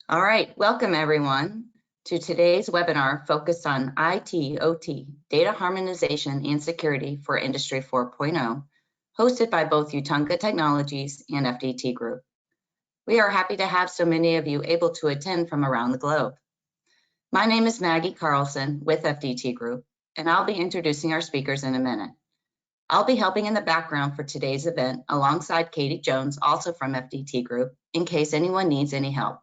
All right, welcome everyone to today's webinar focused on IIoT, data harmonization and security for Industry 4.0, hosted by both Utthunga Technologies and FDT Group. We are happy to have so many of you able to attend from around the globe. My name is Maggie Carlson with FDT Group, and I'll be introducing our speakers in a minute. I'll be helping in the background for today's event alongside Katie Jones, also from FDT Group, in case anyone needs any help.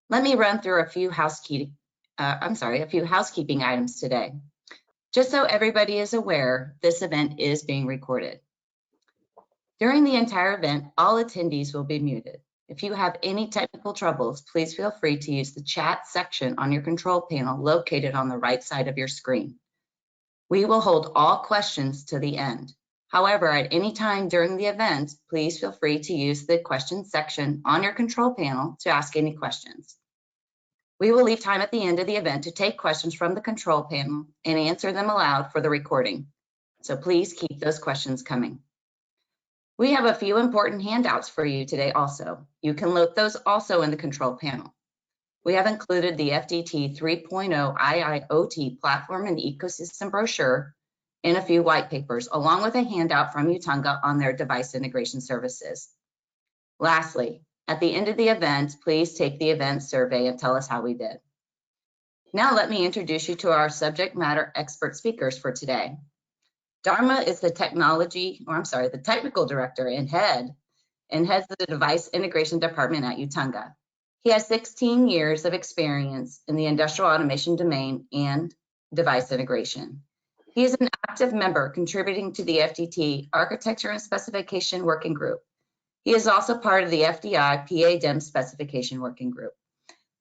Let me run through a few housekeeping items today. Just so everybody is aware, this event is being recorded. During the entire event, all attendees will be muted. If you have any technical troubles, please feel free to use the chat section on your control panel located on the right side of your screen. We will hold all questions to the end. However, at any time during the event, please feel free to use the questions section on your control panel to ask any questions. We will leave time at the end of the event to take questions from the control panel and answer them aloud for the recording. So please keep those questions coming. We have a few important handouts for you today also. You can load those also in the control panel. We have included the FDT 3.0 IIoT platform and ecosystem brochure and a few white papers, along with a handout from Utthunga on their device integration services. Lastly, at the end of the event, please take the event survey and tell us how we did. Now let me introduce you to our subject matter expert speakers for today. Dharma is the technical director and heads the device integration department at Utthunga. He has 16 years of experience in the industrial automation domain and device integration. He is an active member contributing to the FDT Architecture and Specification Working Group. He is also part of the FDI PA-DIM Specification Working Group.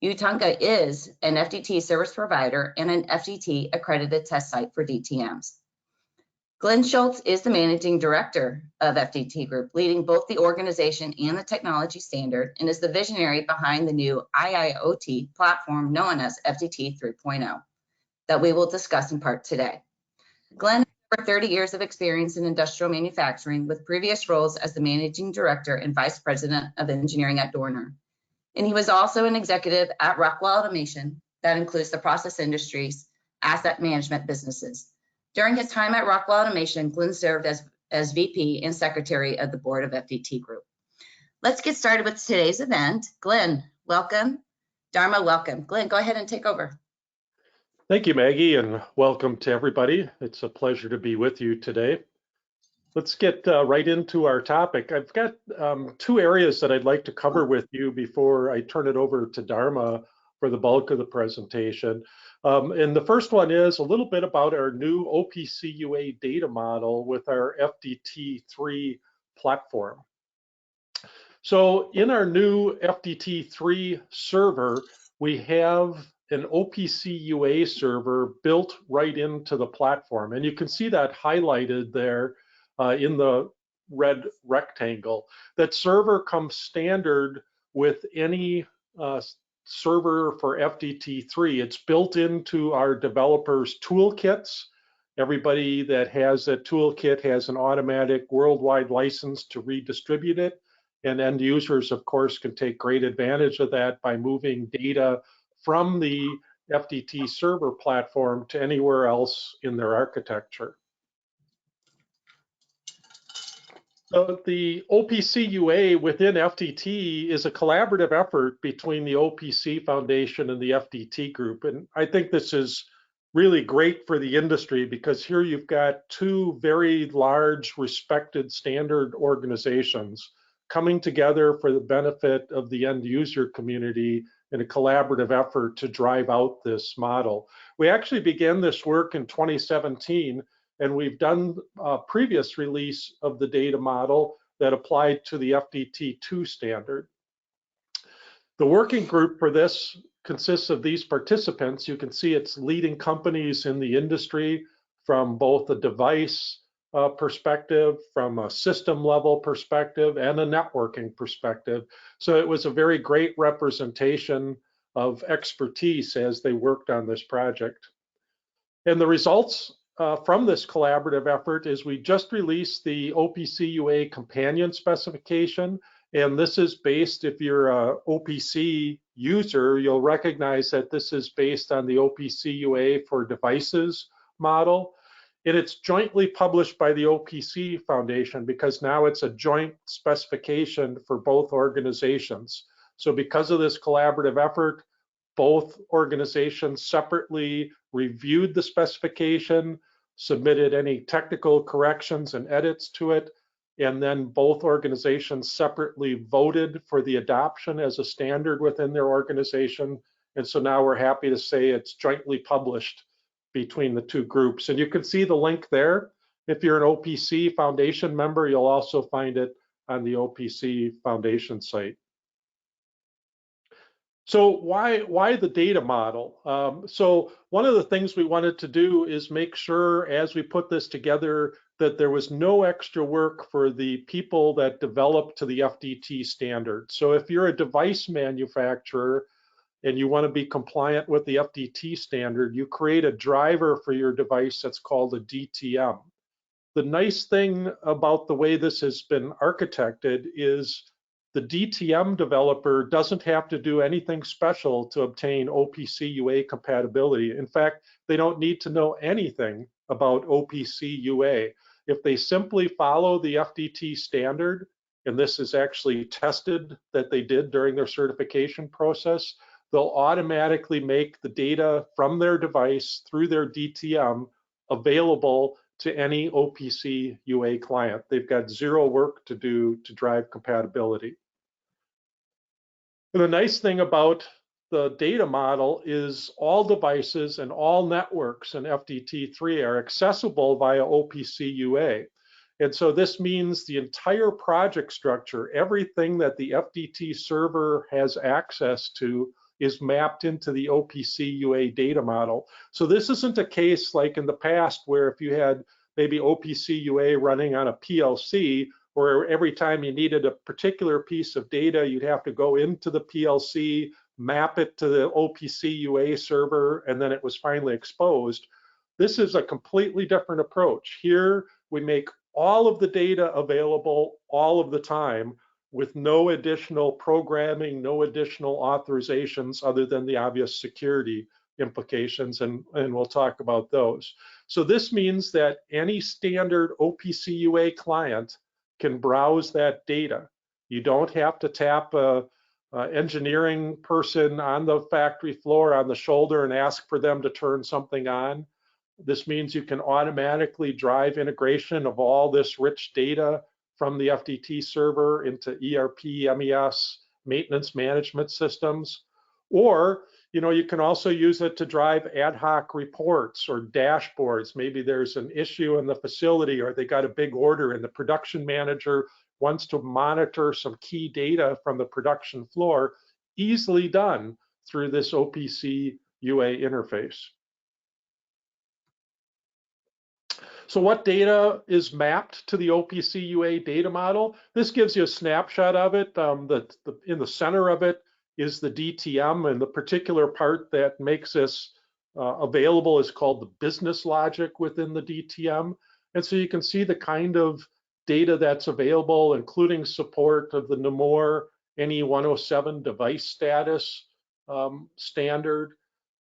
Utthunga is an FDT service provider and an FDT accredited test site for DTMs. Glenn Schulz is the managing director of FDT Group, leading both the organization and the technology standard, and is the visionary behind the new IIoT platform known as FDT 3.0 that we will discuss in part today. Glenn has over 30 years of experience in industrial manufacturing with previous roles as the managing director and vice president of engineering at Dorner. And he was also an executive at Rockwell Automation that includes the process industries, asset management businesses. During his time at Rockwell Automation, Glenn served as VP and secretary of the board of FDT Group. Let's get started with today's event. Glenn, welcome. Dharma, welcome. Glenn, go ahead and take over. Thank you, Maggie, and welcome to everybody. It's a pleasure to be with you today. Let's get right into our topic. I've got two areas that I'd like to cover with you before I turn it over to Dharma for the bulk of the presentation. And the first one is a little bit about our new OPC UA data model with our FDT3 platform. So in our new FDT3 server, we have an OPC UA server built right into the platform. And you can see that highlighted there in the red rectangle. That server comes standard with any server for FDT3. It's built into our developers' toolkits. Everybody that has that toolkit has an automatic worldwide license to redistribute it. And end users, of course, can take great advantage of that by moving data from the FDT server platform to anywhere else in their architecture. So the OPC UA within FDT is a collaborative effort between the OPC Foundation and the FDT Group. And I think this is really great for the industry because here you've got two very large, respected standard organizations coming together for the benefit of the end user community in a collaborative effort to drive out this model. We actually began this work in 2017, and we've done a previous release of the data model that applied to the FDT2 standard. The working group for this consists of these participants. You can see it's leading companies in the industry from both a device perspective, from a system level perspective, and a networking perspective. So it was a very great representation of expertise as they worked on this project. And the results from this collaborative effort is we just released the OPC UA companion specification, And this is based, if you're a OPC user, you'll recognize that this is based on the OPC UA for devices model. And it's jointly published by the OPC Foundation because now it's a joint specification for both organizations. So because of this collaborative effort, both organizations separately reviewed the specification, submitted any technical corrections and edits to it, and then both organizations separately voted for the adoption as a standard within their organization. And so now we're happy to say it's jointly published between the two groups. And you can see the link there. If you're an OPC Foundation member, you'll also find it on the OPC Foundation site. So why the data model? So one of the things we wanted to do is make sure as we put this together that there was no extra work for the people that develop to the FDT standard. So if you're a device manufacturer and you want to be compliant with the FDT standard, you create a driver for your device that's called a DTM. The nice thing about the way this has been architected is the DTM developer doesn't have to do anything special to obtain OPC UA compatibility. In fact, they don't need to know anything about OPC UA. If they simply follow the FDT standard, and this is actually tested that they did during their certification process, they'll automatically make the data from their device through their DTM available to any OPC UA client. They've got zero work to do to drive compatibility. And the nice thing about the data model is all devices and all networks in FDT3 are accessible via OPC UA. And so this means the entire project structure, everything that the FDT server has access to, is mapped into the OPC UA data model. So this isn't a case like in the past where if you had maybe OPC UA running on a PLC, where every time you needed a particular piece of data, you'd have to go into the PLC, map it to the OPC UA server, and then it was finally exposed. This is a completely different approach. Here, we make all of the data available all of the time with no additional programming, no additional authorizations other than the obvious security implications, and we'll talk about those. So this means that any standard OPC UA client can browse that data. You don't have to tap a engineering person on the factory floor on the shoulder and ask for them to turn something on. This means you can automatically drive integration of all this rich data from the FDT server into ERP, MES, maintenance management systems. Or, you can also use it to drive ad hoc reports or dashboards. Maybe there's an issue in the facility or they got a big order and the production manager wants to monitor some key data from the production floor, easily done through this OPC UA interface. So what data is mapped to the OPC UA data model? This gives you a snapshot of it. In the center of it is the DTM, and the particular part that makes this available is called the business logic within the DTM. And so you can see the kind of data that's available, including support of the NEMOR NE107 device status standard.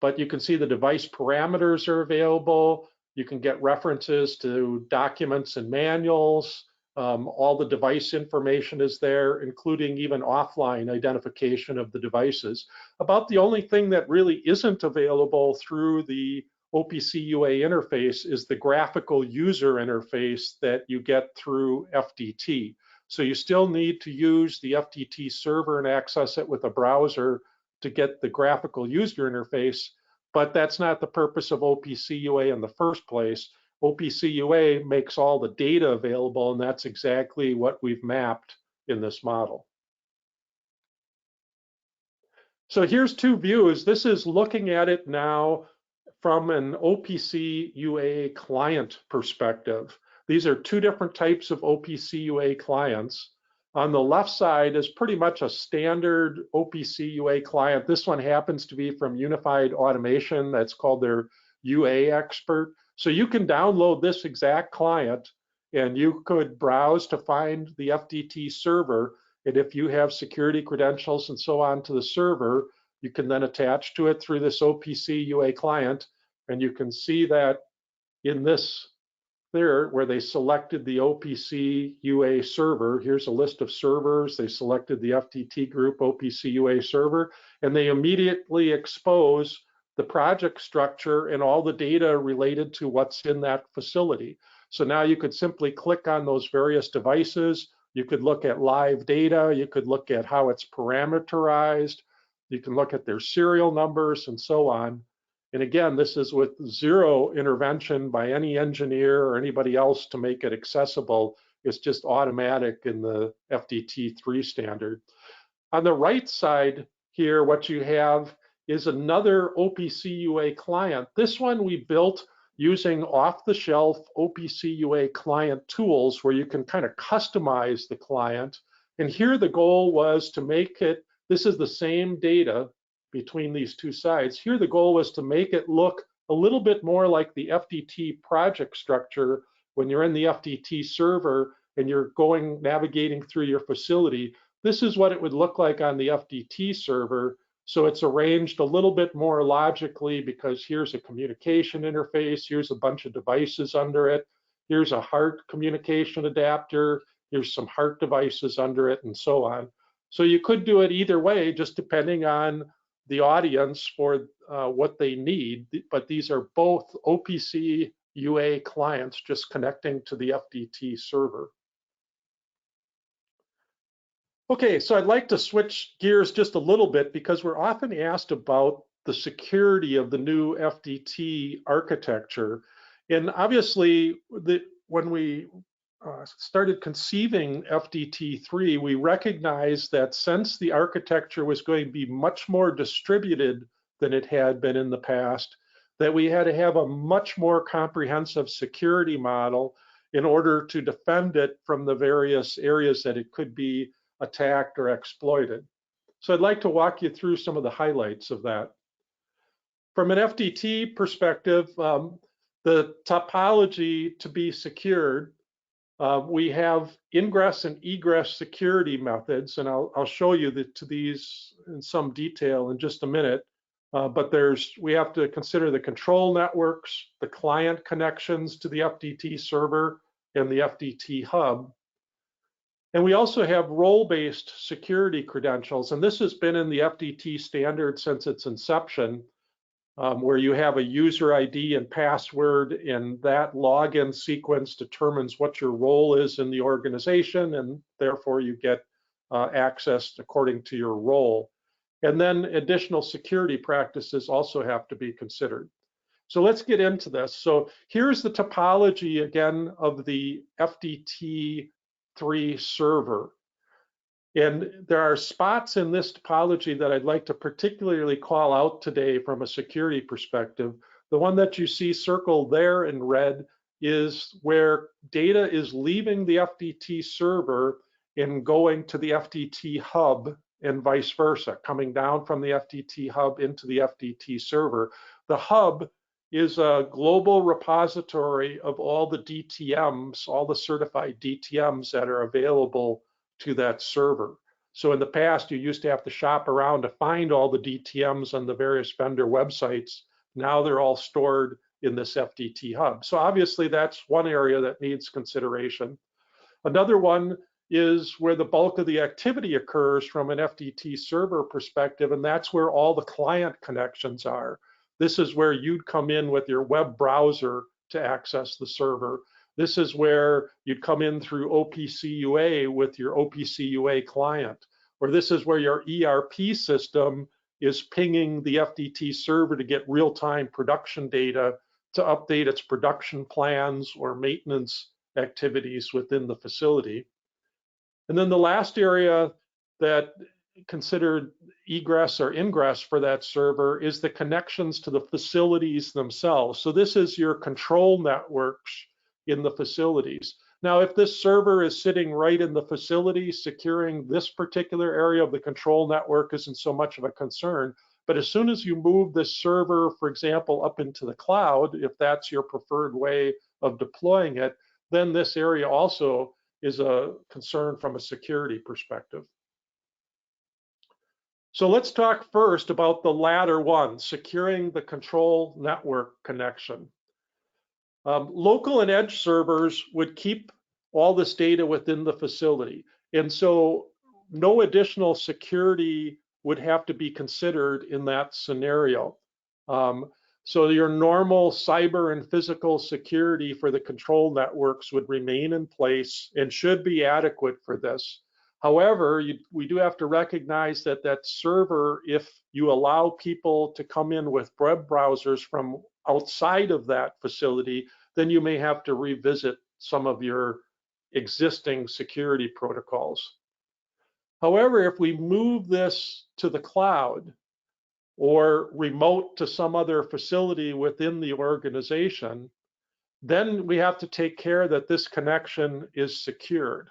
But you can see the device parameters are available. You can get references to documents and manuals. All the device information is there, including even offline identification of the devices. About the only thing that really isn't available through the OPC UA interface is the graphical user interface that you get through FDT. So you still need to use the FDT server and access it with a browser to get the graphical user interface. But that's not the purpose of OPC UA in the first place. OPC UA makes all the data available, and that's exactly what we've mapped in this model. So here's two views. This is looking at it now from an OPC UA client perspective. These are two different types of OPC UA clients. On the left side is pretty much a standard OPC UA client. This one happens to be from Unified Automation. That's called their UA expert. So you can download this exact client and you could browse to find the FDT server. And if you have security credentials and so on to the server, you can then attach to it through this OPC UA client. And you can see that in this there where they selected the OPC UA server. Here's a list of servers. They selected the FDT Group OPC UA server, and they immediately expose the project structure and all the data related to what's in that facility. So now you could simply click on those various devices. You could look at live data. You could look at how it's parameterized. You can look at their serial numbers and so on. And again, this is with zero intervention by any engineer or anybody else to make it accessible. It's just automatic in the FDT3 standard. On the right side here, what you have is another OPC UA client. This one we built using off-the-shelf OPC UA client tools where you can kind of customize the client. And here the goal was to make it, this is the same data between these two sides. Here the goal was to make it look a little bit more like the FDT project structure when you're in the FDT server and you're navigating through your facility. This is what it would look like on the FDT server. So it's arranged a little bit more logically because here's a communication interface, here's a bunch of devices under it, here's a HART communication adapter, here's some HART devices under it, and so on. So you could do it either way, just depending on the audience for what they need, but these are both OPC UA clients just connecting to the FDT server. Okay, so I'd like to switch gears just a little bit because we're often asked about the security of the new FDT architecture. And obviously, when we started conceiving FDT3, we recognized that since the architecture was going to be much more distributed than it had been in the past, that we had to have a much more comprehensive security model in order to defend it from the various areas that it could be attacked or exploited. So I'd like to walk you through some of the highlights of that. From an FDT perspective, the topology to be secured, we have ingress and egress security methods, and I'll show you these in some detail in just a minute. But we have to consider the control networks, the client connections to the FDT server, and the FDT hub. And we also have role-based security credentials, and this has been in the FDT standard since its inception, where you have a user ID and password, and that login sequence determines what your role is in the organization, and therefore you get access according to your role. And then additional security practices also have to be considered. So let's get into this. So here's the topology again of the FDT3 server. And there are spots in this topology that I'd like to particularly call out today from a security perspective. The one that you see circled there in red is where data is leaving the FDT server and going to the FDT hub and vice versa, coming down from the FDT hub into the FDT server. The hub is a global repository of all the DTMs, all the certified DTMs that are available to that server. So in the past, you used to have to shop around to find all the DTMs on the various vendor websites. Now they're all stored in this FDT hub. So obviously that's one area that needs consideration. Another one is where the bulk of the activity occurs from an FDT server perspective, and that's where all the client connections are. This is where you'd come in with your web browser to access the server. This is where you'd come in through OPC UA with your OPC UA client, or this is where your ERP system is pinging the FDT server to get real-time production data to update its production plans or maintenance activities within the facility. And then the last area that considered egress or ingress for that server is the connections to the facilities themselves. So this is your control networks in the facilities. Now, if this server is sitting right in the facility, securing this particular area of the control network isn't so much of a concern. But as soon as you move this server, for example, up into the cloud, if that's your preferred way of deploying it, then this area also is a concern from a security perspective. So let's talk first about the latter one, securing the control network connection. Local and edge servers would keep all this data within the facility. And so no additional security would have to be considered in that scenario. So your normal cyber and physical security for the control networks would remain in place and should be adequate for this. However, we do have to recognize that that server, if you allow people to come in with web browsers from outside of that facility, then you may have to revisit some of your existing security protocols. However, if we move this to the cloud or remote to some other facility within the organization, then we have to take care that this connection is secured.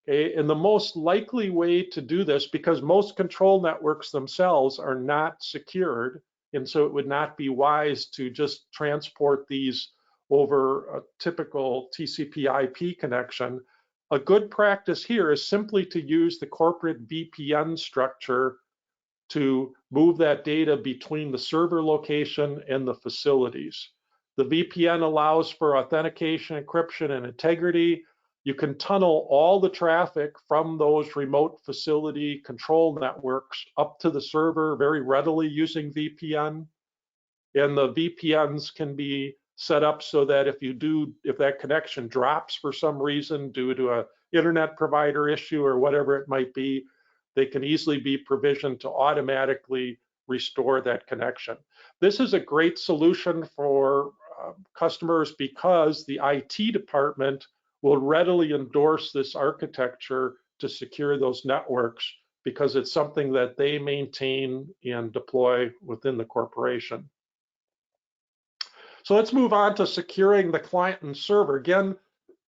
Okay, and the most likely way to do this, because most control networks themselves are not secured, and so it would not be wise to just transport these over a typical TCP/IP connection. A good practice here is simply to use the corporate VPN structure to move that data between the server location and the facilities. The VPN allows for authentication, encryption, and integrity. You can tunnel all the traffic from those remote facility control networks up to the server very readily using VPN. And the VPNs can be set up so that if that connection drops for some reason due to an internet provider issue or whatever it might be, they can easily be provisioned to automatically restore that connection. This is a great solution for customers because the IT department will readily endorse this architecture to secure those networks because it's something that they maintain and deploy within the corporation. So let's move on to securing the client and server. Again,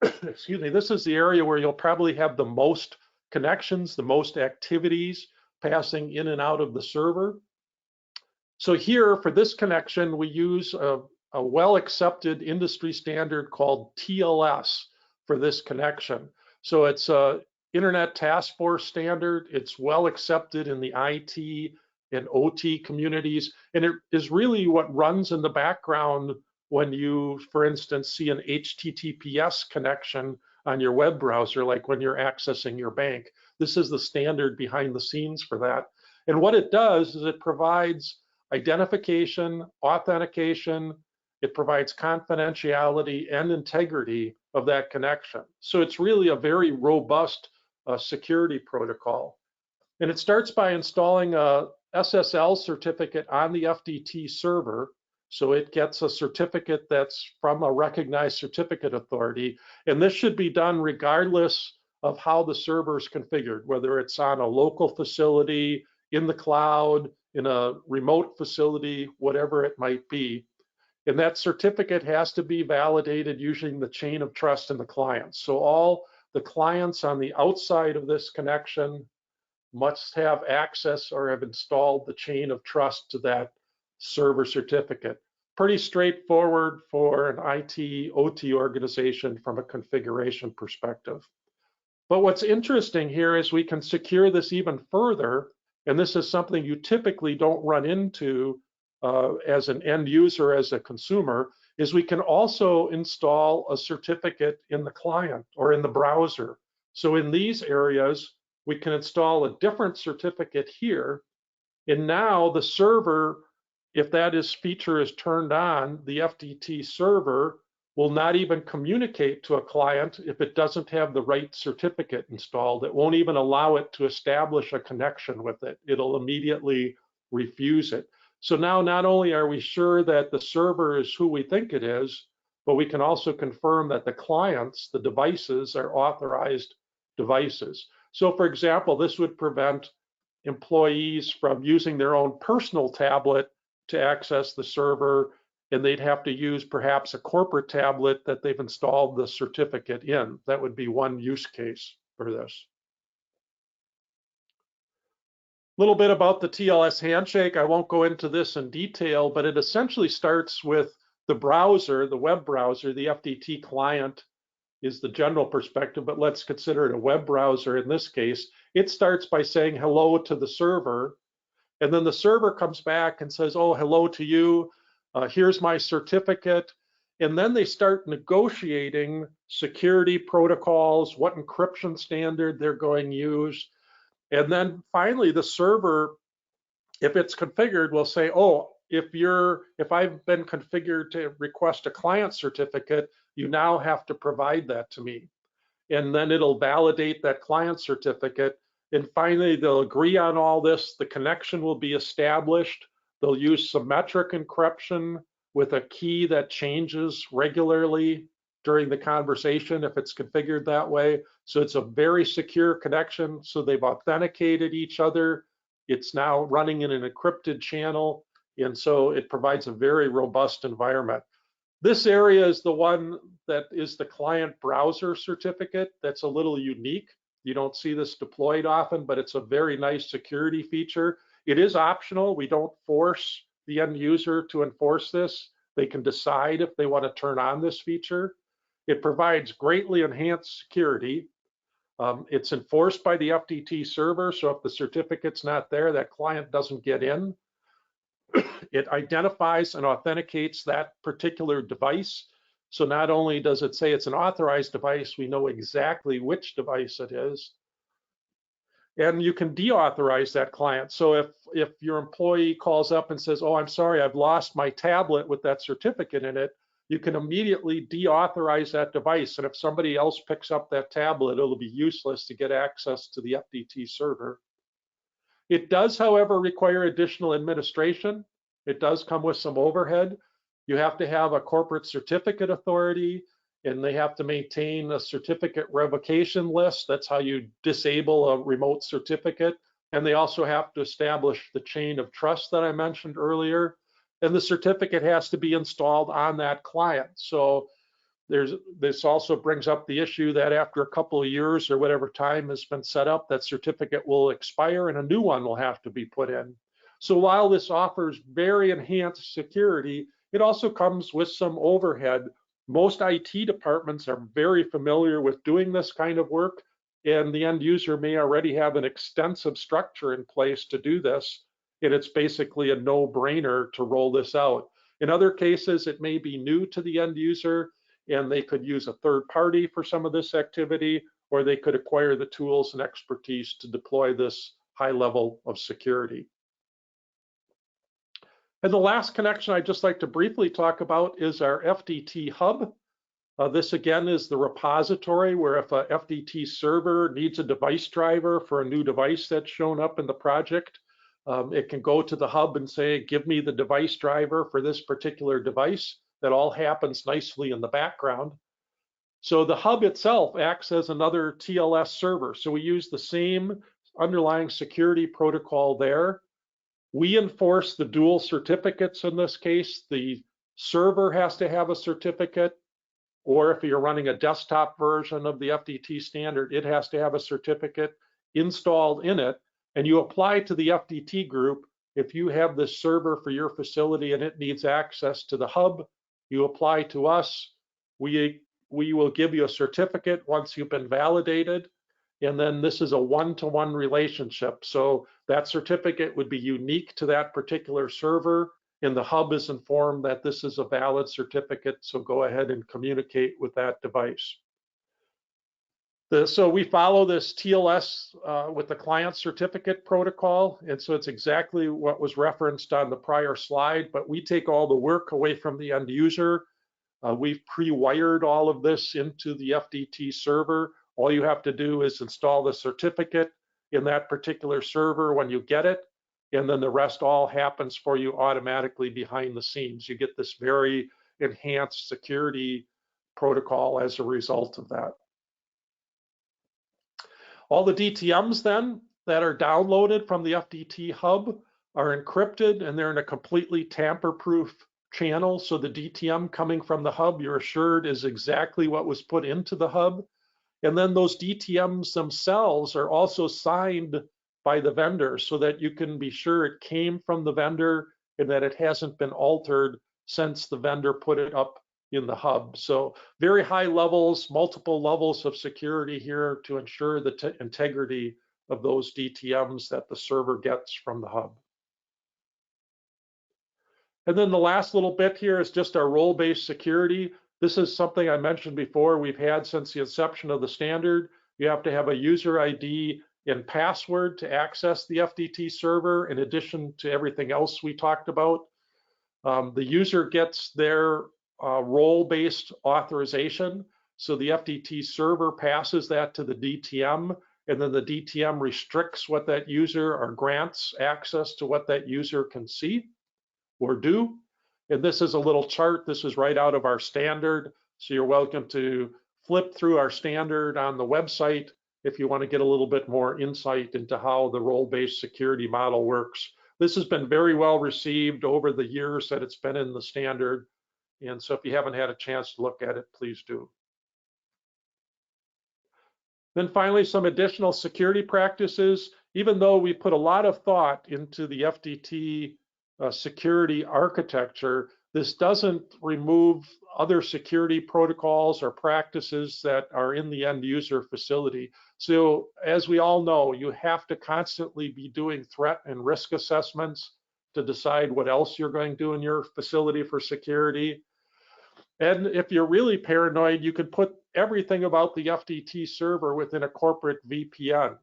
excuse me, this is the area where you'll probably have the most connections, the most activities passing in and out of the server. So here for this connection, we use a well-accepted industry standard called TLS for this connection. So it's a Internet Task Force standard. It's well accepted in the IT and OT communities, and it is really what runs in the background when you, for instance, see an HTTPS connection on your web browser, like when you're accessing your bank. This is the standard behind the scenes for that. And what it does is it provides identification, authentication, it provides confidentiality and integrity of that connection. So it's really a very robust security protocol. And it starts by installing a SSL certificate on the FDT server. So it gets a certificate that's from a recognized certificate authority. And this should be done regardless of how the server is configured, whether it's on a local facility, in the cloud, in a remote facility, whatever it might be. And that certificate has to be validated using the chain of trust in the clients. So all the clients on the outside of this connection must have access or have installed the chain of trust to that server certificate. Pretty straightforward for an IT, OT organization from a configuration perspective. But what's interesting here is we can secure this even further, and this is something you typically don't run into as an end user, as a consumer, is we can also install a certificate in the client or in the browser. So in these areas, we can install a different certificate here. And now the server, if that feature is turned on, the FDT server will not even communicate to a client if it doesn't have the right certificate installed. It won't even allow it to establish a connection with it. It'll immediately refuse it. So now not only are we sure that the server is who we think it is, but we can also confirm that the clients, the devices, are authorized devices. So for example, this would prevent employees from using their own personal tablet to access the server, and they'd have to use perhaps a corporate tablet that they've installed the certificate in. That would be one use case for this. A little bit about the TLS handshake. I won't go into this in detail, but it essentially starts with the browser, the web browser, the FDT client is the general perspective, but let's consider it a web browser in this case. It starts by saying hello to the server, and then the server comes back and says, oh, hello to you, here's my certificate. And then they start negotiating security protocols, what encryption standard they're going to use. And then finally the server, if it's configured, will say, oh, if I've been configured to request a client certificate, you now have to provide that to me. And then it'll validate that client certificate. And finally, they'll agree on all this. The connection will be established. They'll use symmetric encryption with a key that changes regularly during the conversation if it's configured that way. So it's a very secure connection. So they've authenticated each other. It's now running in an encrypted channel. And so it provides a very robust environment. This area is the one that is the client browser certificate. That's a little unique. You don't see this deployed often, but it's a very nice security feature. It is optional. We don't force the end user to enforce this. They can decide if they want to turn on this feature. It provides greatly enhanced security. It's enforced by the FDT server, so if the certificate's not there, that client doesn't get in. It identifies and authenticates that particular device. So not only does it say it's an authorized device, we know exactly which device it is. And you can deauthorize that client. So if your employee calls up and says, oh, I'm sorry, I've lost my tablet with that certificate in it, you can immediately deauthorize that device. And if somebody else picks up that tablet, it'll be useless to get access to the FDT server. It does, however, require additional administration. It does come with some overhead. You have to have a corporate certificate authority, and they have to maintain a certificate revocation list. That's how you disable a remote certificate. And they also have to establish the chain of trust that I mentioned earlier. And the certificate has to be installed on that client. So this also brings up the issue that after a couple of years or whatever time has been set up, that certificate will expire and a new one will have to be put in. So while this offers very enhanced security, it also comes with some overhead. Most IT departments are very familiar with doing this kind of work, and the end user may already have an extensive structure in place to do this, and it's basically a no-brainer to roll this out. In other cases, it may be new to the end user, and they could use a third party for some of this activity, or they could acquire the tools and expertise to deploy this high level of security. And the last connection I'd just like to briefly talk about is our FDT hub. This again is the repository where if a FDT server needs a device driver for a new device that's shown up in the project, it can go to the hub and say, give me the device driver for this particular device. That all happens nicely in the background. So the hub itself acts as another TLS server. So we use the same underlying security protocol there. We enforce the dual certificates in this case. The server has to have a certificate, or if you're running a desktop version of the FDT standard, it has to have a certificate installed in it. And you apply to the FDT group if you have this server for your facility and it needs access to the hub. You apply to us, we will give you a certificate once you've been validated, and then this is a one-to-one relationship. So that certificate would be unique to that particular server, and the hub is informed that this is a valid certificate, so go ahead and communicate with that device. So we follow this TLS with the client certificate protocol, and so it's exactly what was referenced on the prior slide, but we take all the work away from the end user. We've pre-wired all of this into the FDT server. All you have to do is install the certificate in that particular server when you get it, and then the rest all happens for you automatically behind the scenes. You get this very enhanced security protocol as a result of that. All the DTMs then that are downloaded from the FDT hub are encrypted, and they're in a completely tamper-proof channel. So the DTM coming from the hub, you're assured is exactly what was put into the hub. And then those DTMs themselves are also signed by the vendor so that you can be sure it came from the vendor and that it hasn't been altered since the vendor put it up in the hub. So very high levels, multiple levels of security here to ensure the integrity of those DTMs that the server gets from the hub. And then the last little bit here is just our role-based security. This is something I mentioned before we've had since the inception of the standard. You have to have a user ID and password to access the FDT server, in addition to everything else we talked about. The user gets their role-based authorization. So the FDT server passes that to the DTM, and then the DTM restricts what that user or grants access to what that user can see or do. And this is a little chart. This is right out of our standard. So you're welcome to flip through our standard on the website if you want to get a little bit more insight into how the role-based security model works. This has been very well received over the years that it's been in the standard. And so if you haven't had a chance to look at it, please do. Then finally, some additional security practices. Even though we put a lot of thought into the FDT security architecture, this doesn't remove other security protocols or practices that are in the end user facility. So as we all know, you have to constantly be doing threat and risk assessments to decide what else you're going to do in your facility for security. And if you're really paranoid, you could put everything about the FDT server within a corporate VPN.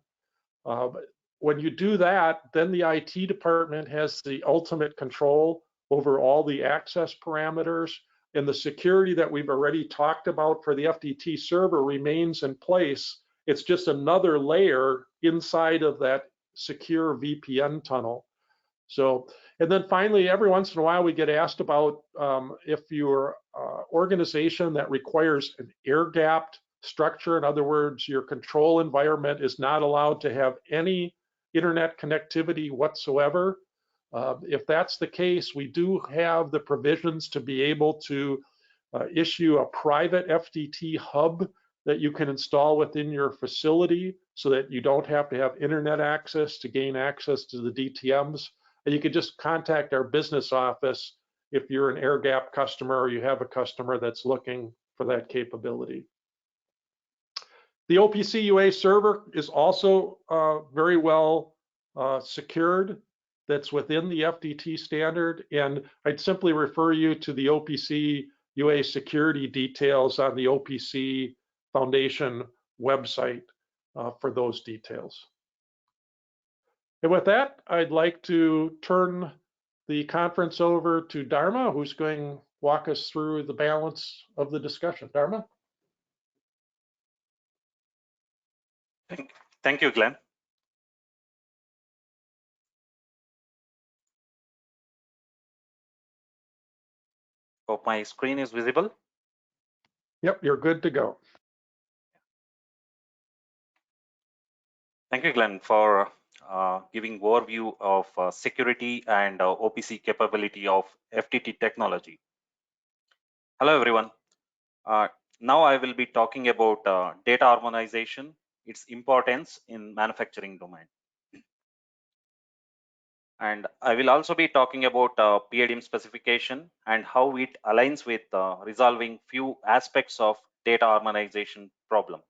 When you do that, then the IT department has the ultimate control over all the access parameters, and the security that we've already talked about for the FDT server remains in place. It's just another layer inside of that secure VPN tunnel. So, and then finally, every once in a while we get asked about if your organization that requires an air-gapped structure, in other words, your control environment is not allowed to have any internet connectivity whatsoever. If that's the case, we do have the provisions to be able to issue a private FDT hub that you can install within your facility so that you don't have to have internet access to gain access to the DTMs. And you can just contact our business office if you're an air-gapped customer or you have a customer that's looking for that capability. The OPC UA server is also very well secured. That's within the FDT standard. And I'd simply refer you to the OPC UA security details on the OPC Foundation website for those details. And with that, I'd like to turn the conference over to Dharma, who's going to walk us through the balance of the discussion. Dharma? Thank you, Glenn. Hope my screen is visible. Yep, you're good to go. Thank you, Glenn, for giving overview of security and OPC capability of FDT technology. Hello, everyone. Now I will be talking about data harmonization, its importance in manufacturing domain. And I will also be talking about PA-DIM specification and how it aligns with resolving few aspects of data harmonization problem.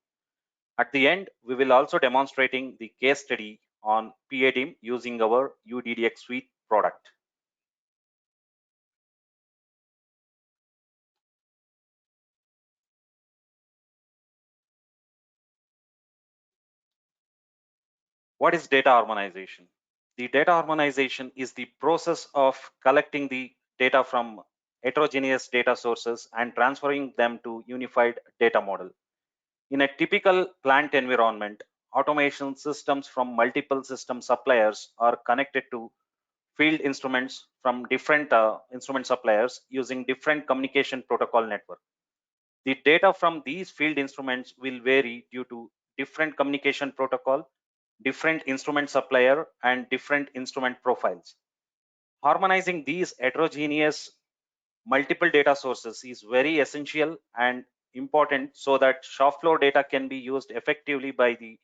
At the end, we will also demonstrating the case study on PA-DIM using our uDDx suite product. What is data harmonization? The data harmonization is the process of collecting the data from heterogeneous data sources and transferring them to unified data model. In a typical plant environment, automation systems from multiple system suppliers are connected to field instruments from different instrument suppliers using different communication protocol network. The data from these field instruments will vary due to different communication protocol, different instrument supplier, and different instrument profiles. Harmonizing these heterogeneous multiple data sources is very essential and important so that shop floor data can be used effectively by the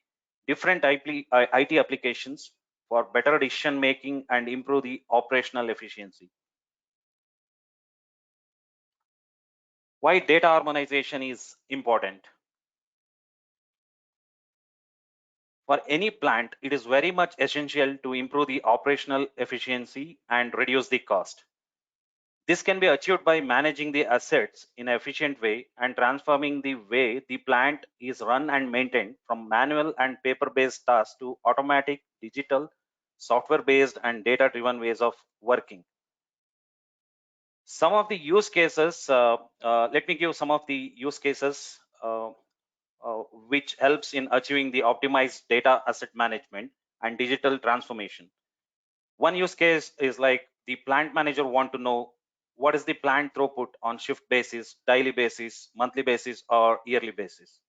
different IT applications for better decision making and improve the operational efficiency. Why data harmonization is important? For any plant, it is very much essential to improve the operational efficiency and reduce the cost. This can be achieved by managing the assets in an efficient way and transforming the way the plant is run and maintained from manual and paper-based tasks to automatic, digital, software-based, and data-driven ways of working. Some of the use cases, let me give some of the use cases which helps in achieving the optimized data asset management and digital transformation. One use case is like the plant manager want to know what is the plant throughput on shift basis, daily basis, monthly basis, or yearly basis.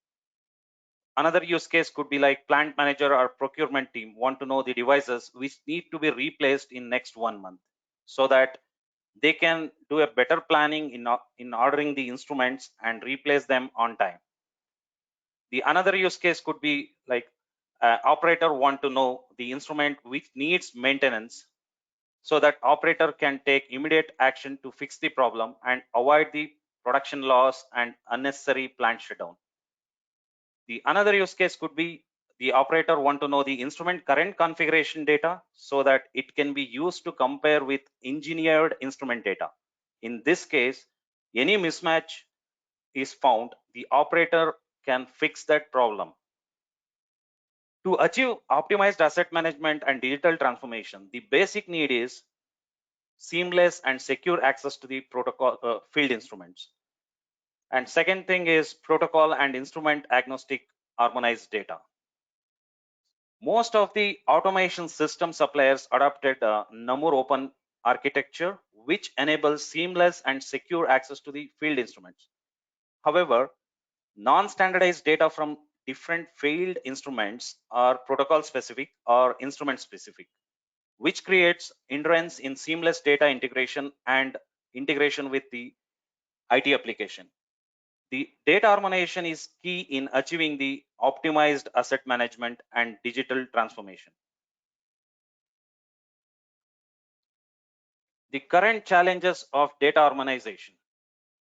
Another use case could be like plant manager or procurement team want to know the devices which need to be replaced in next 1 month, so that they can do a better planning in ordering the instruments and replace them on time. The another use case could be like operator want to know the instrument which needs maintenance, so that operator can take immediate action to fix the problem and avoid the production loss and unnecessary plant shutdown. The another use case could be the operator want to know the instrument current configuration data, so that it can be used to compare with engineered instrument data. In this case, any mismatch is found, the operator can fix that problem. To achieve optimized asset management and digital transformation, the basic need is seamless and secure access to the protocol field instruments. And second thing is protocol and instrument agnostic harmonized data. Most of the automation system suppliers adopted Namur open architecture, which enables seamless and secure access to the field instruments. However, non-standardized data from different field instruments are protocol specific or instrument specific, which creates hindrance in seamless data integration and integration with the IT application. The data harmonization is key in achieving the optimized asset management and digital transformation. The current challenges of data harmonization.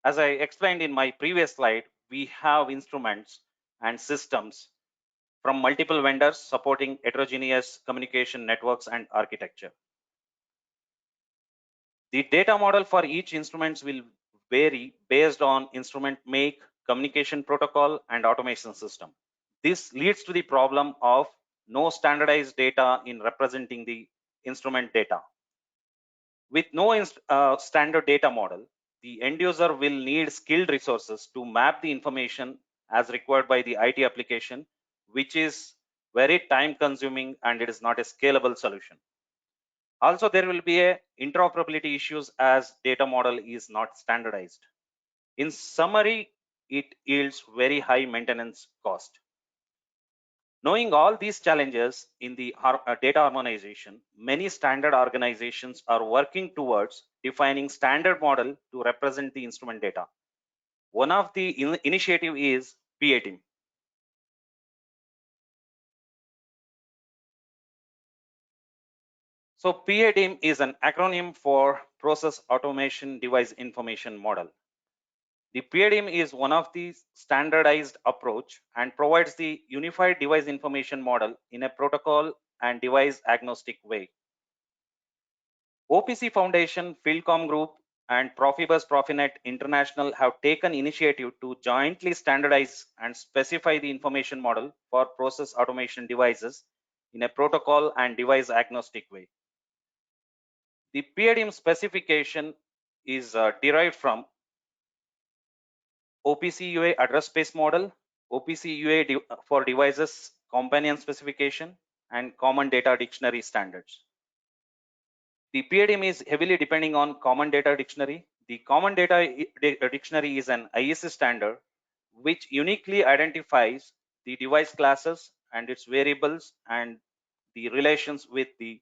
As I explained in my previous slide, we have instruments and systems from multiple vendors supporting heterogeneous communication networks and architecture. The data model for each instrument will vary based on instrument make, communication protocol, and automation system. This leads to the problem of no standardized data in representing the instrument data. With no standard data model, the end user will need skilled resources to map the information as required by the IT application, which is very time consuming and it is not a scalable solution. Also, there will be a interoperability issues as data model is not standardized. In summary, it yields very high maintenance cost. Knowing all these challenges in the data harmonization, many standard organizations are working towards defining standard model to represent the instrument data. One of the initiative is PA-DIM. So PA-DIM is an acronym for Process Automation Device Information Model. The PA-DIM is one of the standardized approach and provides the unified device information model in a protocol and device agnostic way. OPC Foundation, Fieldcom Group, and Profibus Profinet International have taken initiative to jointly standardize and specify the information model for process automation devices in a protocol and device agnostic way. The PA-DIM specification is derived from OPC UA address space model, OPC UA for devices companion specification, and common data dictionary standards. The PA-DIM is heavily depending on common data dictionary. The common data dictionary is an ISA standard which uniquely identifies the device classes and its variables and the relations with the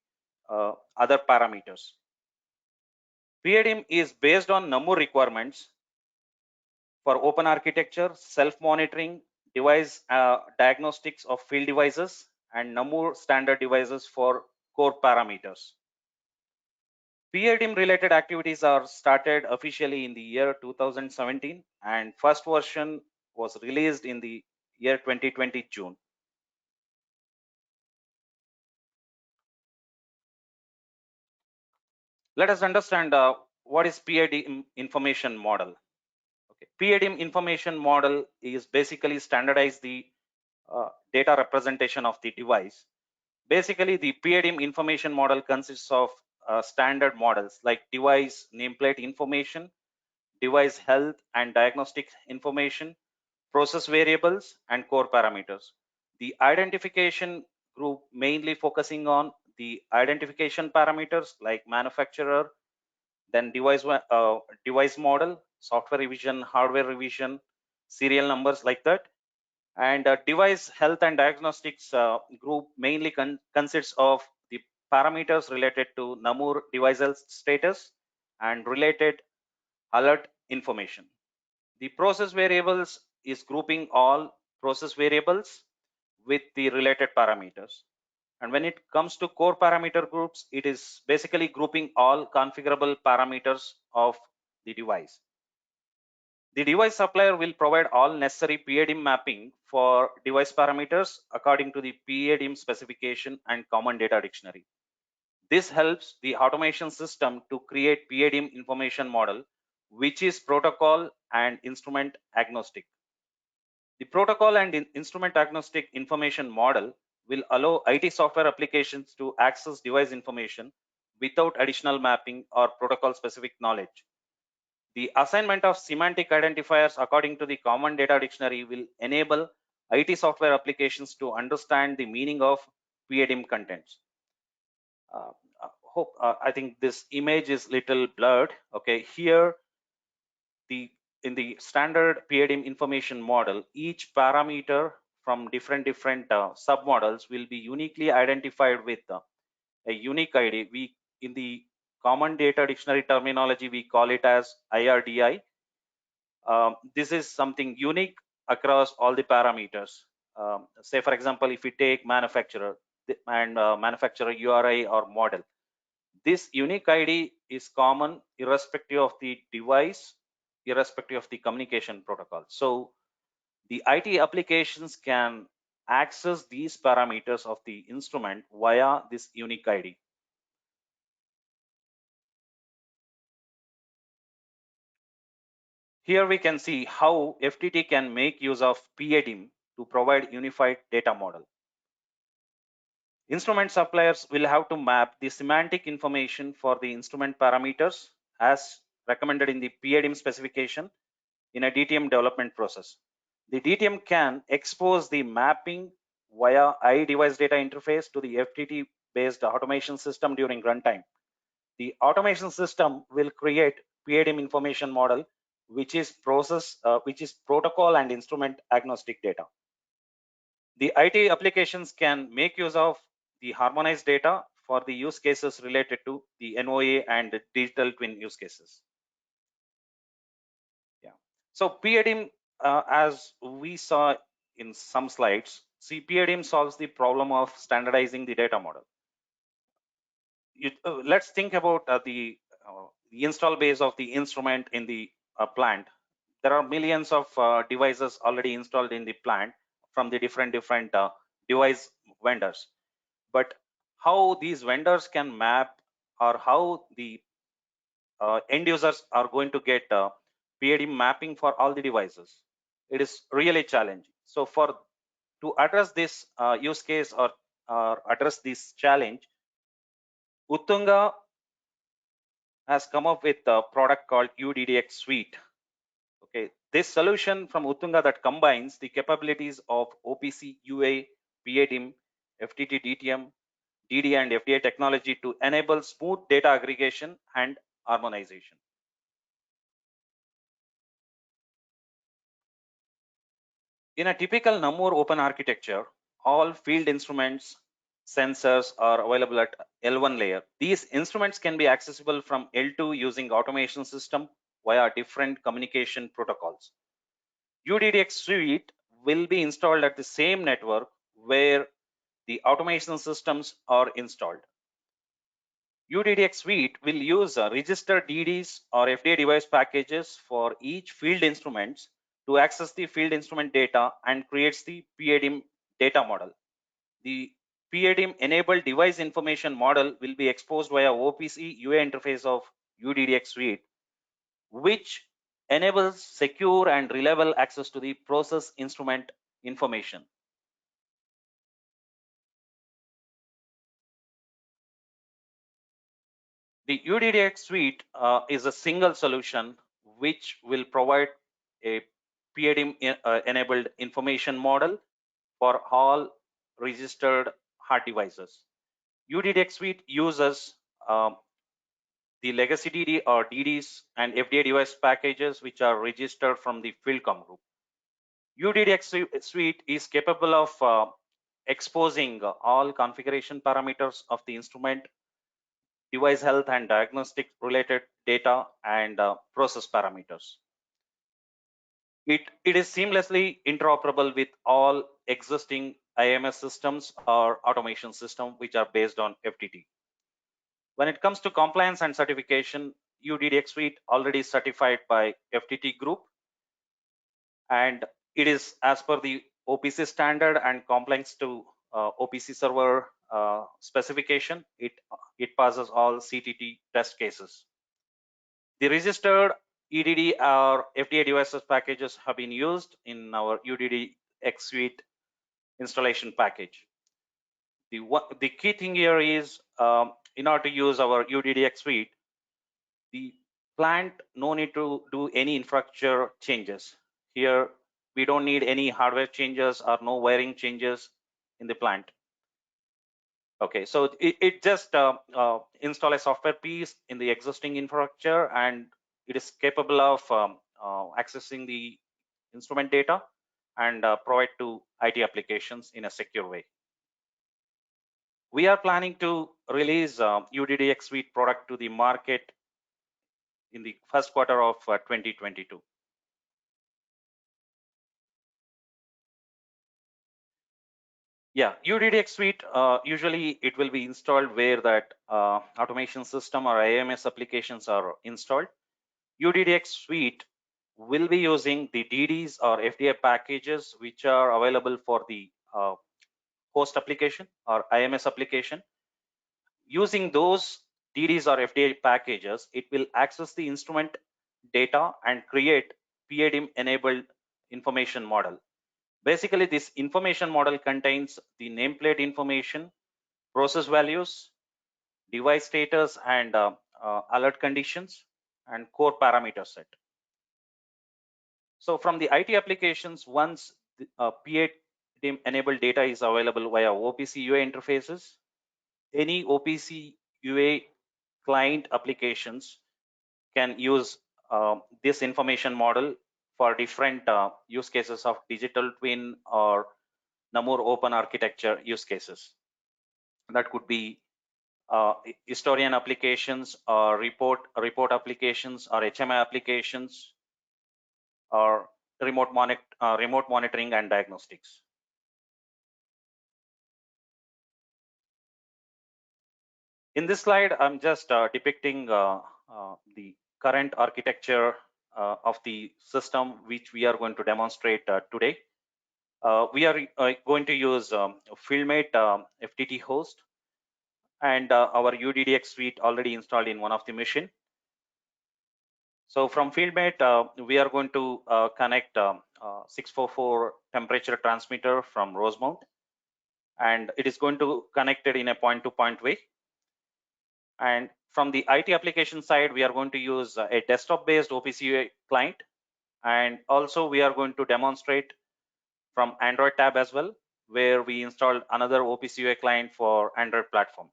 other parameters. PA-DIM is based on Namur requirements for open architecture, self-monitoring, device diagnostics of field devices, and Namur standard devices for core parameters. PA-DIM related activities are started officially in the year 2017 and first version was released in the year 2020 June. Let us understand what is PA-DIM information model. Okay. PA-DIM information model is basically standardize the data representation of the device. Basically, the PA-DIM information model consists of standard models like device nameplate information, device health and diagnostic information, process variables, and core parameters. The identification group mainly focusing on the identification parameters like manufacturer, then device model, software revision, hardware revision, serial numbers like that. And device health and diagnostics group mainly consists of the parameters related to Namur device status and related alert information. The process variables is grouping all process variables with the related parameters. And when it comes to core parameter groups, it is basically grouping all configurable parameters of the device. The device supplier will provide all necessary PA-DIM mapping for device parameters according to the PA-DIM specification and common data dictionary. This helps the automation system to create PA-DIM information model, which is protocol and instrument agnostic. The protocol and instrument agnostic information model will allow IT software applications to access device information without additional mapping or protocol specific knowledge. The assignment of semantic identifiers according to the common data dictionary will enable IT software applications to understand the meaning of PA-DIM contents. I think this image is little blurred. Okay, here in the standard PA-DIM information model, each parameter from different submodels will be uniquely identified with a unique ID. In the common data dictionary terminology, we call it as IRDI. This is something unique across all the parameters. Say, for example, if we take manufacturer and manufacturer URI or model, this unique ID is common irrespective of the device, irrespective of the communication protocol. So the IT applications can access these parameters of the instrument via this unique ID. Here we can see how FDT can make use of PA-DIM to provide unified data model. Instrument suppliers will have to map the semantic information for the instrument parameters as recommended in the PA-DIM specification in a DTM development process. The DTM can expose the mapping via iDevice data interface to the FDT-based automation system during runtime. The automation system will create PA-DIM information model, which is protocol and instrument agnostic data. The IT applications can make use of the harmonized data for the use cases related to the NOA and the digital twin use cases. Yeah. So PA-DIM, as we saw in some slides, PA-DIM solves the problem of standardizing the data model. Let's think about the install base of the instrument in the plant. There are millions of devices already installed in the plant from the different device vendors. But how these vendors can map or how the end users are going to get PA-DIM mapping for all the devices, it is really challenging. So to address this use case or address this challenge, Utthunga has come up with a product called uDDx Suite. Okay, this solution from Utthunga that combines the capabilities of OPC UA, PA-DIM, FDT DTM, DD and FDA technology to enable smooth data aggregation and harmonization. In a typical Namur open architecture, all field instruments, sensors are available at L1 layer. These instruments can be accessible from L2 using automation system via different communication protocols. uDDx Suite will be installed at the same network where the automation systems are installed. uDDx suite will use registered DDs or FDA device packages for each field instruments to access the field instrument data and creates the PA-DIM data model. The PA-DIM enabled device information model will be exposed via OPC UA interface of uDDx suite, which enables secure and reliable access to the process instrument information. The uDDx suite is a single solution which will provide a PA-DIM enabled information model for all registered hard devices. uDDx suite uses the legacy DD or DDs and FDA device packages which are registered from the Fieldcom group. uDDx suite is capable of exposing all configuration parameters of the instrument, device health and diagnostic related data, and process parameters. It is seamlessly interoperable with all existing IMS systems or automation systems which are based on FDT. When it comes to compliance and certification, uDDx suite already certified by FDT Group, and it is as per the OPC standard and compliance to OPC server specification. It passes all CTT test cases. The registered EDD or FDA devices packages have been used in our uDDx suite installation package. The key thing here is in order to use our uDDx suite, the plant no need to do any infrastructure changes. Here, we don't need any hardware changes or no wiring changes in the plant. Okay, so it just install a software piece in the existing infrastructure, and it is capable of accessing the instrument data and provide to IT applications in a secure way. We are planning to release uDDx suite product to the market in the first quarter of 2022. Yeah, uDDx suite, usually it will be installed where that automation system or IMS applications are installed. uDDx suite will be using the DDs or FDA packages which are available for the host application or IMS application. Using those DDs or FDA packages, it will access the instrument data and create PA-DIM enabled information model. Basically, this information model contains the nameplate information, process values, device status and alert conditions, and core parameter set. So from the IT applications, once the PA-DIM enabled data is available via OPC UA interfaces, any OPC UA client applications can use this information model for different use cases of digital twin or more open architecture use cases. That could be historian applications or report applications or HMI applications or remote monitoring and diagnostics. In this slide, I'm just depicting the current architecture of the system which we are going to demonstrate today. We are going to use FieldMate FDT host and our uDDx suite already installed in one of the machine. So from FieldMate, we are going to connect 644 temperature transmitter from Rosemount, and it is going to connect it in a point-to-point way. And from the IT application side, we are going to use a desktop-based OPC UA client, and also we are going to demonstrate from Android tab as well, where we installed another OPC UA client for Android platform.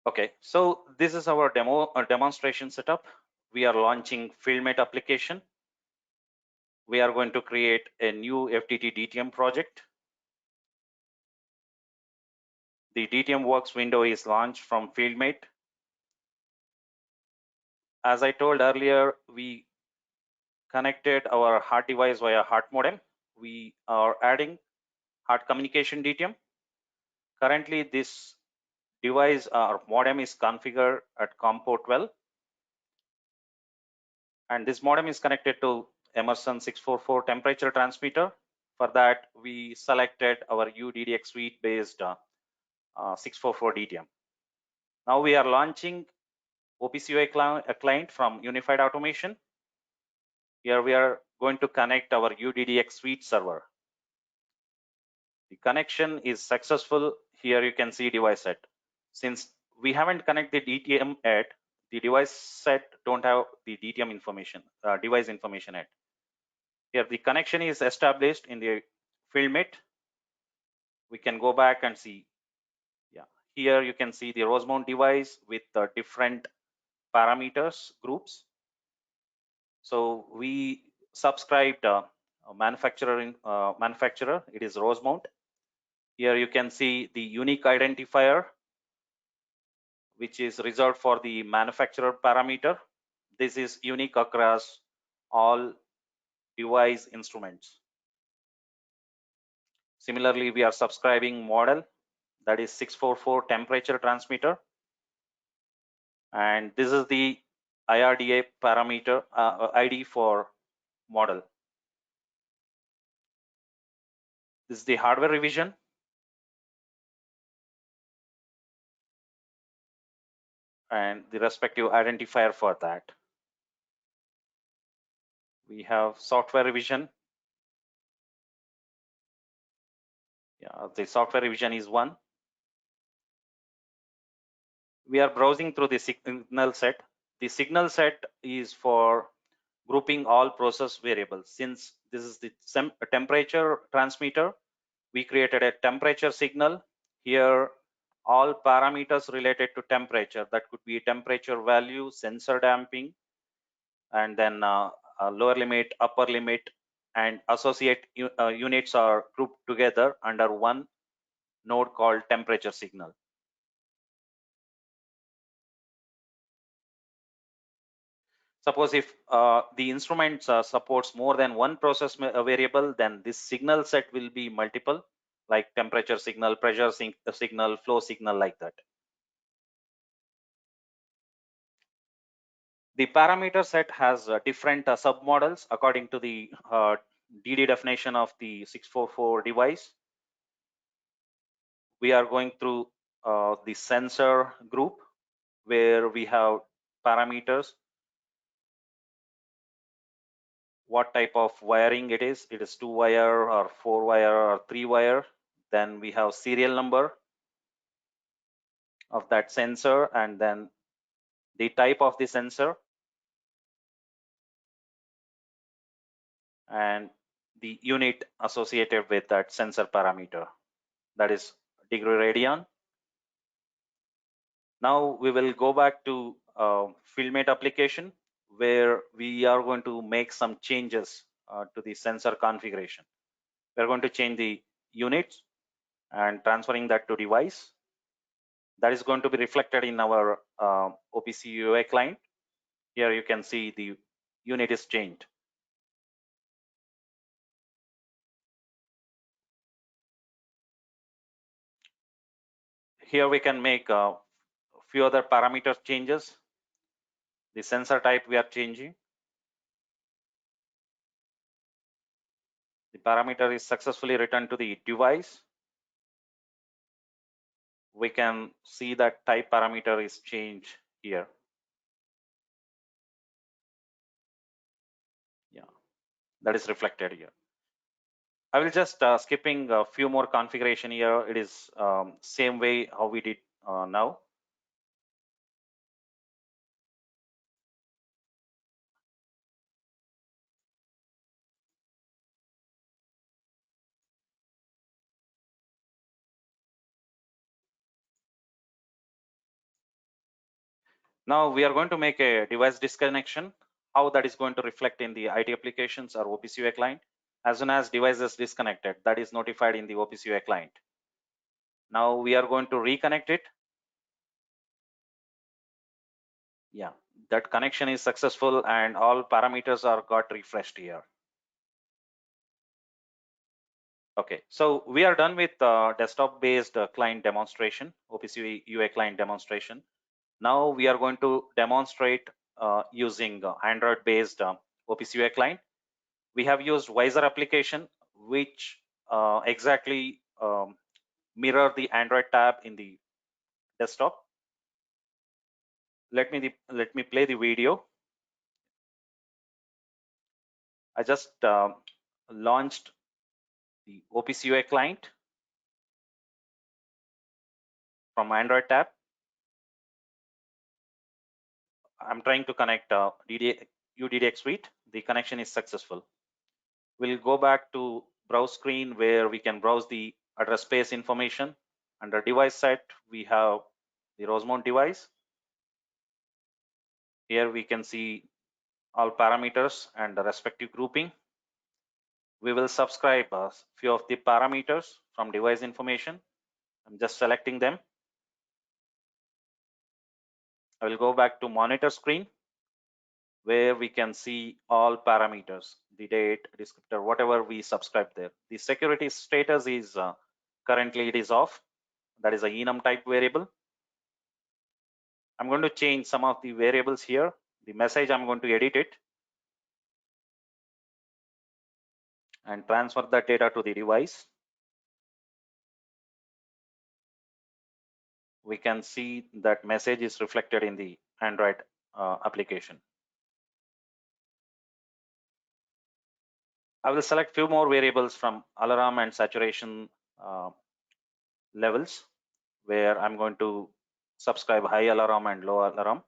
Okay, so this is our demonstration setup. We are launching FieldMate application. We are going to create a new FDT DTM project. The DTM Works window is launched from FieldMate. As I told earlier, we connected our hard device via hard modem we are adding hard communication DTM. Currently, this device or modem is configured at COM port 12, and this modem is connected to Emerson 644 temperature transmitter. For that, we selected our uDDx suite based 644 DTM. Now we are launching OPC UA client from Unified Automation. Here we are going to connect our uDDx suite server. The connection is successful. Here you can see device set. Since we haven't connected DTM yet, the device set don't have the DTM information, device information yet. Here the connection is established in the field mate. We can go back and see. Yeah, here you can see the Rosemount device with different parameters groups. So we subscribed a manufacturer. It is Rosemount. Here you can see the unique identifier, which is reserved for the manufacturer parameter. This is unique across all device instruments. Similarly, we are subscribing model, that is 644 temperature transmitter. And this is the IRDA parameter ID for model. This is the hardware revision. And the respective identifier for that. We have software revision. Yeah, the software revision is 1. We are browsing through the signal set. The signal set is for grouping all process variables. Since this is the temperature transmitter, we created a temperature signal. Here, all parameters related to temperature, that could be temperature value, sensor damping, and then a lower limit, upper limit, and associate units are grouped together under one node called temperature signal. Suppose if the instrument supports more than one process variable, then this signal set will be multiple, like temperature signal, pressure signal, flow signal, like that. The parameter set has different submodels according to the DD definition of the 644 device. We are going through the sensor group where we have parameters, what type of wiring it is 2-wire or 4-wire or 3-wire. Then we have serial number of that sensor, and then the type of the sensor, and the unit associated with that sensor parameter, that is degree radian. Now we will go back to FieldMate application, where we are going to make some changes to the sensor configuration. We're going to change the units and transferring that to device. That is going to be reflected in our OPC UA client. Here you can see the unit is changed. Here we can make a few other parameter changes. The sensor type we are changing. The parameter is successfully returned to the device. We can see that type parameter is changed here. Yeah, that is reflected here. I will just skipping a few more configuration here. It is same way how we did now. Now we are going to make a device disconnection. How that is going to reflect in the IT applications or OPC UA client. As soon as device is disconnected, that is notified in the OPC UA client. Now we are going to reconnect it. Yeah, that connection is successful and all parameters are got refreshed here. Okay, so we are done with desktop-based client demonstration, OPC UA client demonstration. Now we are going to demonstrate using Android-based OPC UA client. We have used Wiser application, which exactly mirror the Android tab in the desktop. Let me play the video. I just launched the OPC UA client from Android tab. I'm trying to connect uDDx suite. The connection is successful. We'll go back to browse screen where we can browse the address space information. Under device set, we have the Rosemount device. Here we can see all parameters and the respective grouping. We will subscribe a few of the parameters from device information. I'm just selecting them. I will go back to monitor screen where we can see all parameters, the date, descriptor, whatever we subscribe there. The security status is currently it is off. That is a enum type variable. I'm going to change some of the variables here. The message, I'm going to edit it and transfer that data to the device. We can see that message is reflected in the Android application. I will select few more variables from alarm and saturation levels, where I'm going to subscribe high alarm and low alarm.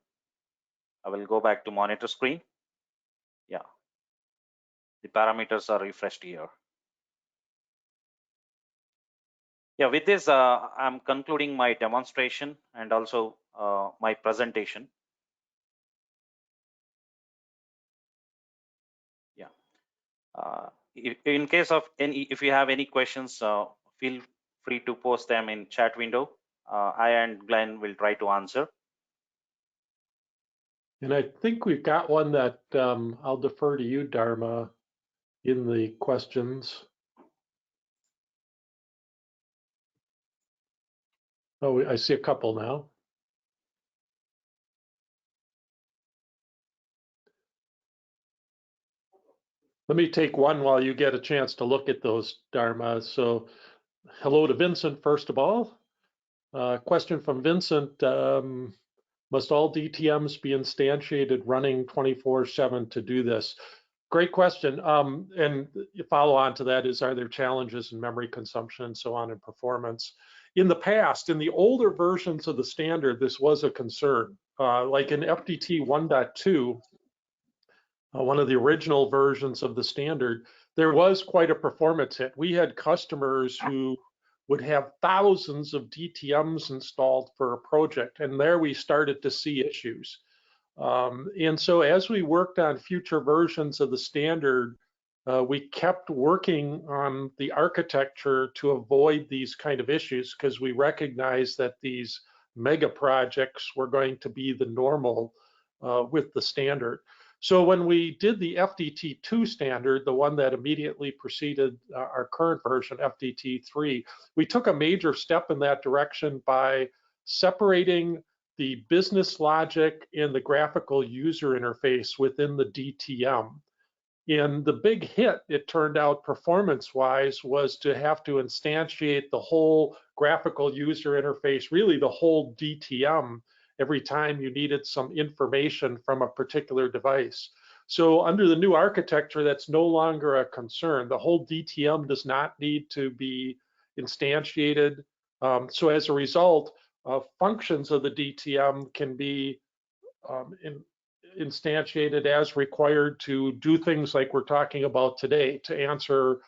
I will go back to monitor screen. Yeah, the parameters are refreshed here. Yeah, with this, I'm concluding my demonstration and also my presentation. Yeah. In case of any, if you have any questions, feel free to post them in chat window. I and Glenn will try to answer. And I think we've got one that I'll defer to you, Dharma, in the questions. Oh, I see a couple now. Let me take one while you get a chance to look at those, Dharma. So hello to Vincent, first of all. Question from Vincent. Must all DTMs be instantiated running 24/7 to do this? Great question. And follow on to that is, are there challenges in memory consumption and so on in performance? In the past, in the older versions of the standard, this was a concern. Like in FDT 1.2, one of the original versions of the standard, there was quite a performance hit. We had customers who would have thousands of DTMs installed for a project, and there we started to see issues. And so as we worked on future versions of the standard, we kept working on the architecture to avoid these kind of issues, because we recognized that these mega projects were going to be the normal with the standard. So when we did the FDT2 standard, the one that immediately preceded our current version, FDT3, we took a major step in that direction by separating the business logic and the graphical user interface within the DTM. And the big hit, it turned out performance-wise, was to have to instantiate the whole graphical user interface, really the whole DTM, every time you needed some information from a particular device. So under the new architecture, that's no longer a concern. The whole DTM does not need to be instantiated. So as a result, functions of the DTM can be instantiated as required to do things like we're talking about today, to answer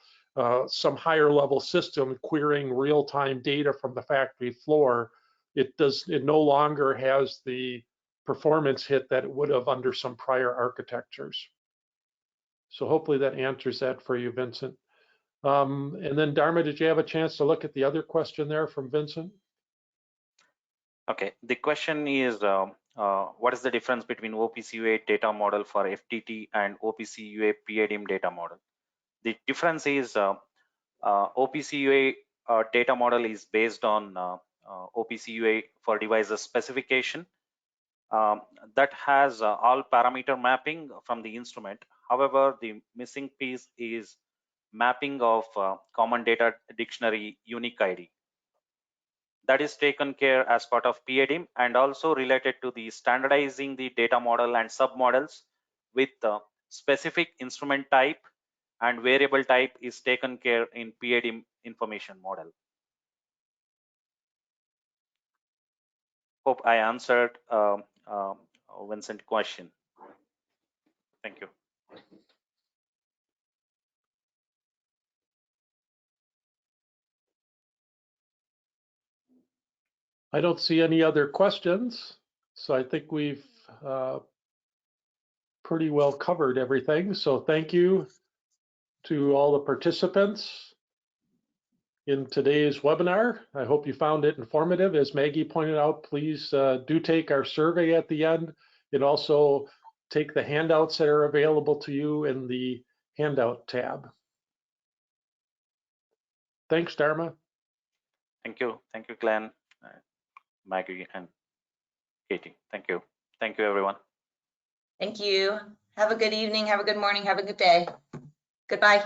some higher level system querying real-time data from the factory floor. It no longer has the performance hit that it would have under some prior architectures. So hopefully that answers that for you, Vincent. And then Dharma, did you have a chance to look at the other question there from Vincent? Okay, the question is, what is the difference between OPC UA data model for FDT and OPC UA PA-DIM data model? The difference is OPC UA data model is based on OPC UA for devices specification that has all parameter mapping from the instrument. However, the missing piece is mapping of common data dictionary unique ID. That is taken care as part of PA-DIM and also related to the standardizing the data model and submodels with specific instrument type and variable type is taken care in PA-DIM information model. Hope I answered Vincent's question. Thank you. I don't see any other questions, so I think we've pretty well covered everything. So thank you to all the participants in today's webinar. I hope you found it informative. As Maggie pointed out, please do take our survey at the end, and also take the handouts that are available to you in the handout tab. Thanks, Dharma. Thank you, Glenn, Maggie, and Katie. Thank you, everyone. Thank you. Have a good evening. Have a good morning. Have a good day. Goodbye.